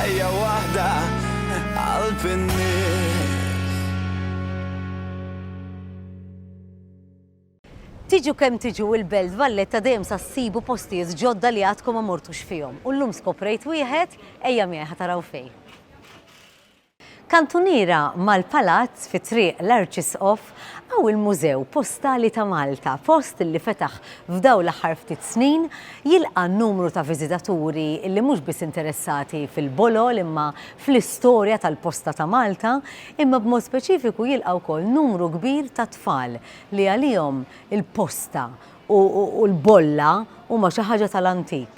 ħajja waħda għal-pinnis. Tiġu kemm tiġu il-Belt Valletta dejjem sassibu postijiet ġodda li għadkom ma mortux fihom. U llum skoprejt wieħed ejja miegħi taraw fejn. Kantuniera mal-palazz fi triq l-Arċisqof għaw il-Mużew Postali ta' Malta, post li fetaħ f'daw l-aħħar ftit snin jilqa' numru ta' viżitaturi li mhux biss interessati fil-bolol imma fl-istorja tal-Posta ta' Malta, imma b'mod speċifiku jilqa' wkoll numru kbir ta' tfal li għalihom il-posta u l-bolla huma xi ħaġa tal-antik.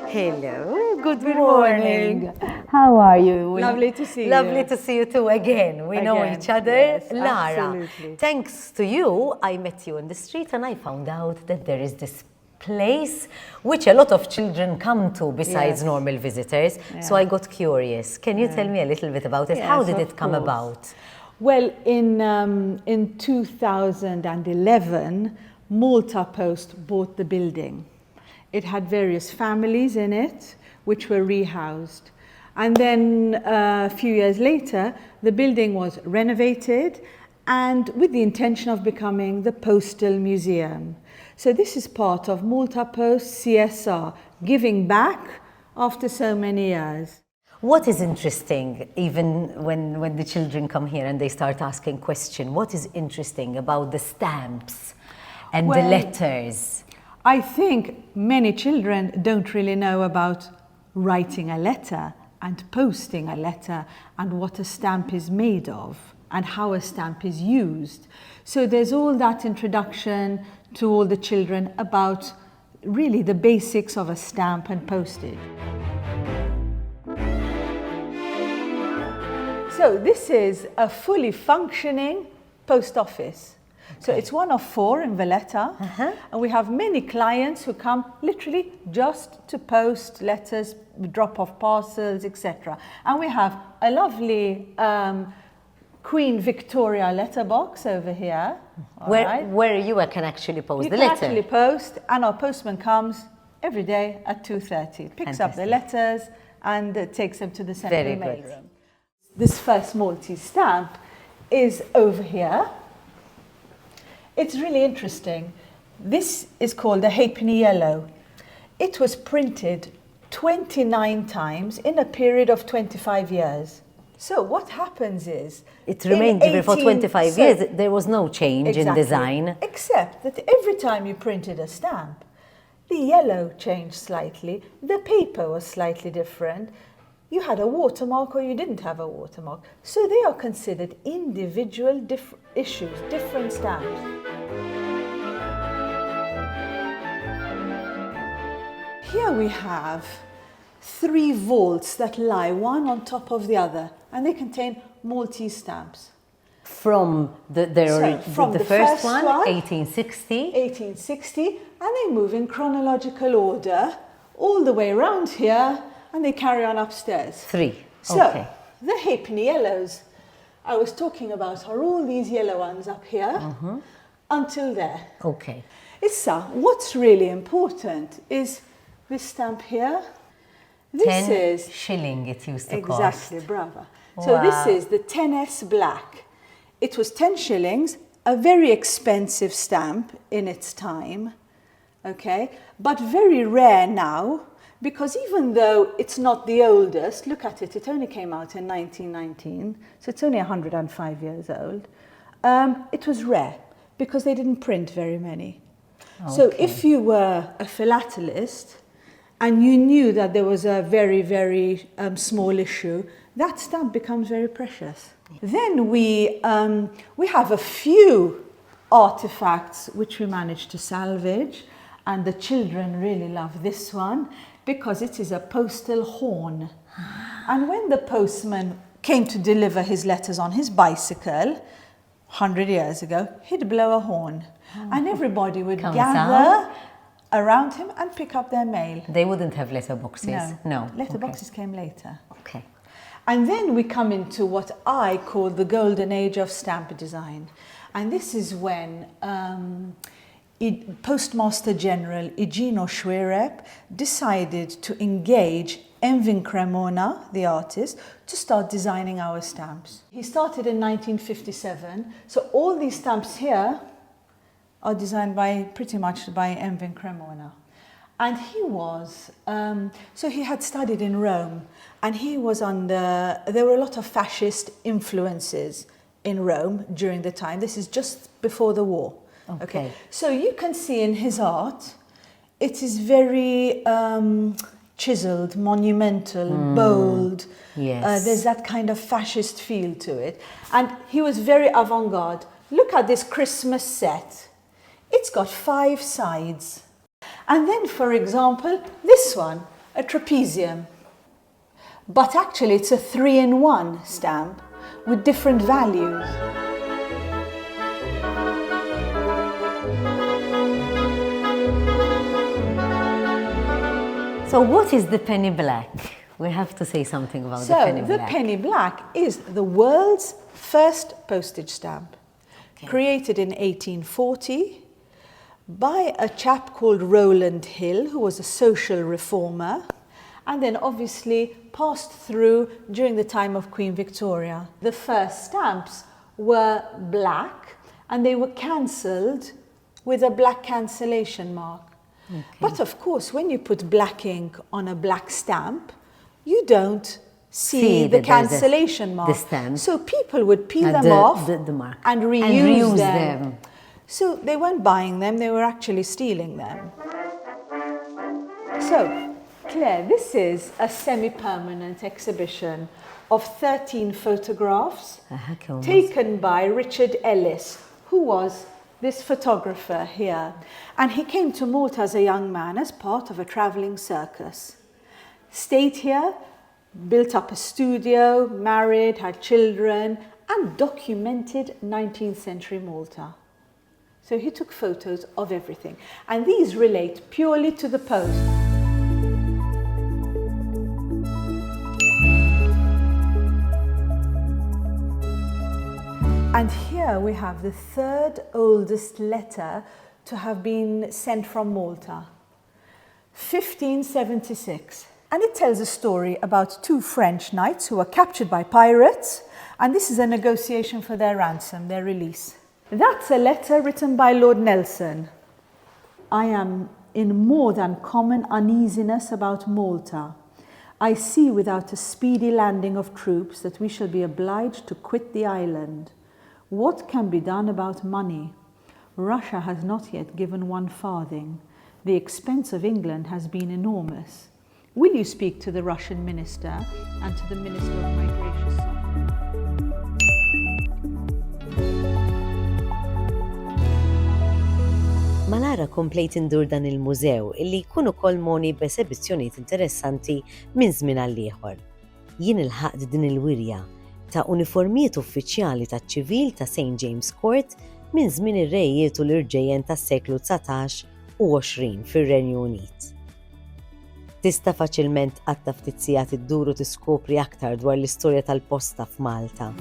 Hello, good morning. How are you? Lovely to see you. Lovely to see you too again. We know each other. Yes, Lara, absolutely. thanks to you, I met you in the street and I found out that there is this place which a lot of children come to besides Yes. normal visitors. So I got curious. Can you tell me a little bit about it? How Yes, did of it come course. about? Well, in 2011, Malta Post bought the building. It had various families in it, which were rehoused. And then a few years later, the building was renovated and with the intention of becoming the Postal Museum. So this is part of Malta Post CSR, giving back after so many years. What is interesting, even when the children come here and they start asking questions, what is interesting about the stamps and the Well, letters? I think many children don't really know about writing a letter and posting a letter and what a stamp is made of and how a stamp is used. So there's all that introduction to all the children about really the basics of a stamp and postage. So this is a fully functioning post office. So it's one of 4 in Valletta, and we have many clients who come literally just to post letters, drop off parcels, etc. And we have a lovely Queen Victoria letterbox over here, Where you can actually post you the can letter. actually post, and our postman comes every day at 2:30, picks up the Fantastic. letters and takes them to the central Very mail good. room. This first Maltese stamp is over here. It's really interesting. This is called a halfpenny yellow. It was printed 29 times in a period of 25 years. So what happens is... It in remained different for 25 so- years. There was no change in Exactly. design. Except that every time you printed a stamp, the yellow changed slightly, the paper was slightly different, you had a watermark or you didn't have a watermark. So they are considered individual issues, different stamps. Here we have 3 vaults that lie one on top of the other, and they contain Maltese stamps. From the from first one, 1860. 1860, and they move in chronological order all the way around here, and they carry on upstairs. 3. So, Okay. the halfpenny yellows I was talking about are all these yellow ones up here until there. Okay. Issa, what's really important is this stamp here. This 10 is shilling it used to cost. exactly, brava. So this Wow. is the 10S black. It was 10 shillings, a very expensive stamp in its time, okay, but very rare now, because even though it's not the oldest, look at it, it only came out in 1919, so it's only 105 years old. It was rare because they didn't print very many. So Okay. if you were a philatelist and you knew that there was a very, very small issue, that stamp becomes very precious. Then we have a few artifacts which we managed to salvage, and the children really love this one because it is a postal horn. And when the postman came to deliver his letters on his bicycle 100 years ago, he'd blow a horn, and everybody would Comes gather around him and pick up their mail. They wouldn't have letterboxes. No. Letterboxes came later. Okay. And then we come into what I call the golden age of stamp design. And this is when Postmaster General Igino Schwerep decided to engage Envin Cremona, the artist, to start designing our stamps. He started in 1957, so all these stamps here are designed pretty much by Envin Cremona. And he was, so he had studied in Rome, and he was there were a lot of fascist influences in Rome during the time. This is just before the war. Okay. So you can see in his art, it is very chiseled, monumental, bold. Yes. There's that kind of fascist feel to it. And he was very avant-garde. Look at this Christmas set. It's got 5 sides. And then, for example, this one, a trapezium. But actually it's a 3-in-1 stamp with different values. So what is the penny black? We have to say something about the penny black. So the penny black is the world's first postage stamp, created in 1840 by a chap called Rowland Hill, who was a social reformer, and then obviously passed through during the time of Queen Victoria. The first stamps were black, and they were cancelled with a black cancellation mark. Okay. But of course, when you put black ink on a black stamp, you don't see the cancellation mark. The stamp. So people would peel them off the mark. And reuse them. So they weren't buying them, they were actually stealing them. So, Claire, this is a semi-permanent exhibition of 13 photographs taken by Richard Ellis, who was this photographer here. And he came to Malta as a young man as part of a travelling circus. Stayed here, built up a studio, married, had children, and documented 19th century Malta. So he took photos of everything. And these relate purely to the post. And here we have the 3rd oldest letter to have been sent from Malta, 1576. And it tells a story about 2 French knights who were captured by pirates, and this is a negotiation for their ransom, their release. That's a letter written by Lord Nelson. I am in more than common uneasiness about Malta. I see without a speedy landing of troops that we shall be obliged to quit the island. What can be done about money? Russia has not yet given 1 farthing. The expense of England has been enormous. Will you speak to the Russian minister and to the minister of my gracious sovereign? Malara komplejt indur dan il-mużew illi jkun ukoll moni b'esebizzjonijiet interessanti minn żmien għal ieħor. Jien ilħaqt din il-wirja ta' uniformijiet uffiċjali taċ-ċivil ta' St. James Court minn żmien ir-rejiet u l-irġejjen tas-seklu 19 u 20 fir-Renju Unit. Tista' faċilment qatta ftit sigħat idduru tiskopri aktar dwar l-istorja tal-posta f'Malta.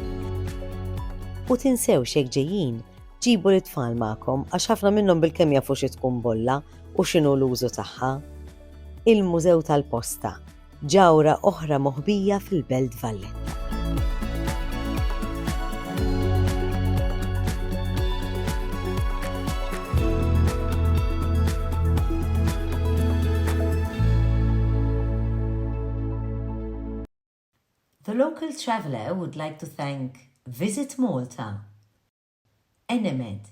U tinsewx jekk ġejjin, ġibu l-itfal magħkom għax ħafna minnhom bilkemm jafu xi tkun bolla u x'inhu l-użu tagħha. Il-Mużew tal-Posta, ġawra oħra moħbija fil-Belt Valletta. The local traveller would like to thank Visit Malta, Enemed,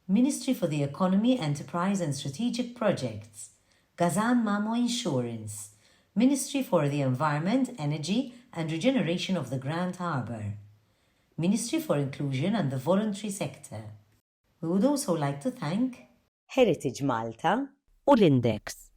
Ministry for the Economy, Enterprise and Strategic Projects, Gazan Mamo Insurance, Ministry for the Environment, Energy and Regeneration of the Grand Harbour, Ministry for Inclusion and the Voluntary Sector. We would also like to thank Heritage Malta u l-Index.